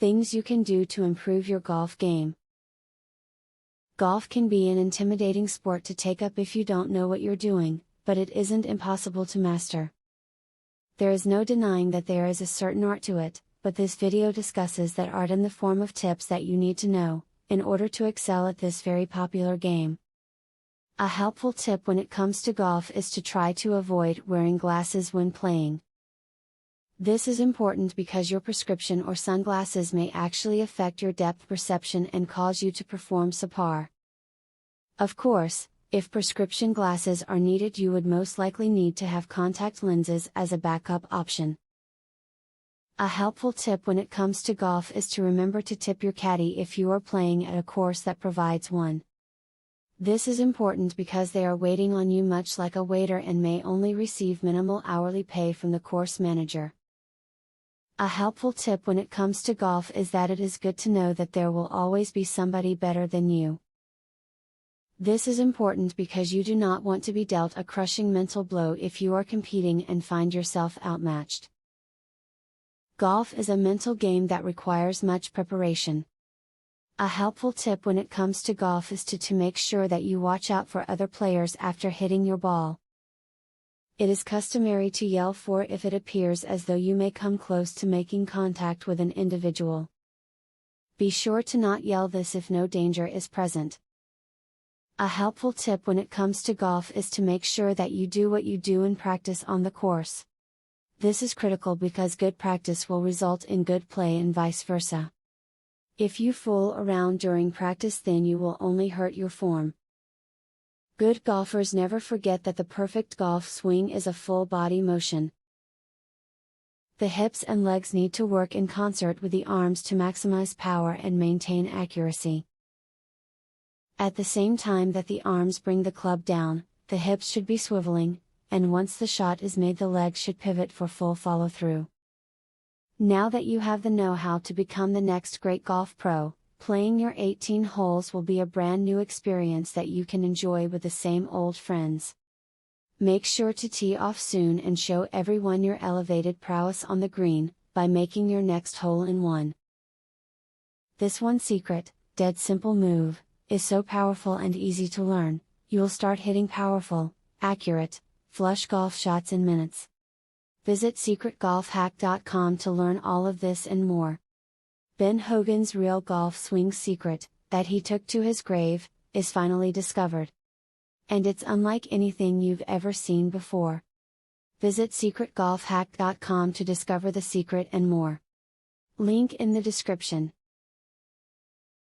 Things you can do to improve your golf game. Golf can be an intimidating sport to take up if you don't know what you're doing, but it isn't impossible to master. There is no denying that there is a certain art to it, but this video discusses that art in the form of tips that you need to know, in order to excel at this very popular game. A helpful tip when it comes to golf is to try to avoid wearing glasses when playing. This is important because your prescription or sunglasses may actually affect your depth perception and cause you to perform subpar. Of course, if prescription glasses are needed, you would most likely need to have contact lenses as a backup option. A helpful tip when it comes to golf is to remember to tip your caddy if you are playing at a course that provides one. This is important because they are waiting on you much like a waiter and may only receive minimal hourly pay from the course manager. A helpful tip when it comes to golf is that it is good to know that there will always be somebody better than you. This is important because you do not want to be dealt a crushing mental blow if you are competing and find yourself outmatched. Golf is a mental game that requires much preparation. A helpful tip when it comes to golf is to make sure that you watch out for other players after hitting your ball. It is customary to yell for if it appears as though you may come close to making contact with an individual. Be sure to not yell this if no danger is present. A helpful tip when it comes to golf is to make sure that you do what you do in practice on the course. This is critical because good practice will result in good play and vice versa. If you fool around during practice, then you will only hurt your form. Good golfers never forget that the perfect golf swing is a full body motion. The hips and legs need to work in concert with the arms to maximize power and maintain accuracy. At the same time that the arms bring the club down, the hips should be swiveling, and once the shot is made, the legs should pivot for full follow-through. Now that you have the know-how to become the next great golf pro, playing your 18 holes will be a brand new experience that you can enjoy with the same old friends. Make sure to tee off soon and show everyone your elevated prowess on the green, by making your next hole-in-one. This one secret, dead simple move, is so powerful and easy to learn, you'll start hitting powerful, accurate, flush golf shots in minutes. Visit secretgolfhack.com to learn all of this and more. Ben Hogan's real golf swing secret, that he took to his grave, is finally discovered. And it's unlike anything you've ever seen before. Visit secretgolfhack.com to discover the secret and more. Link in the description.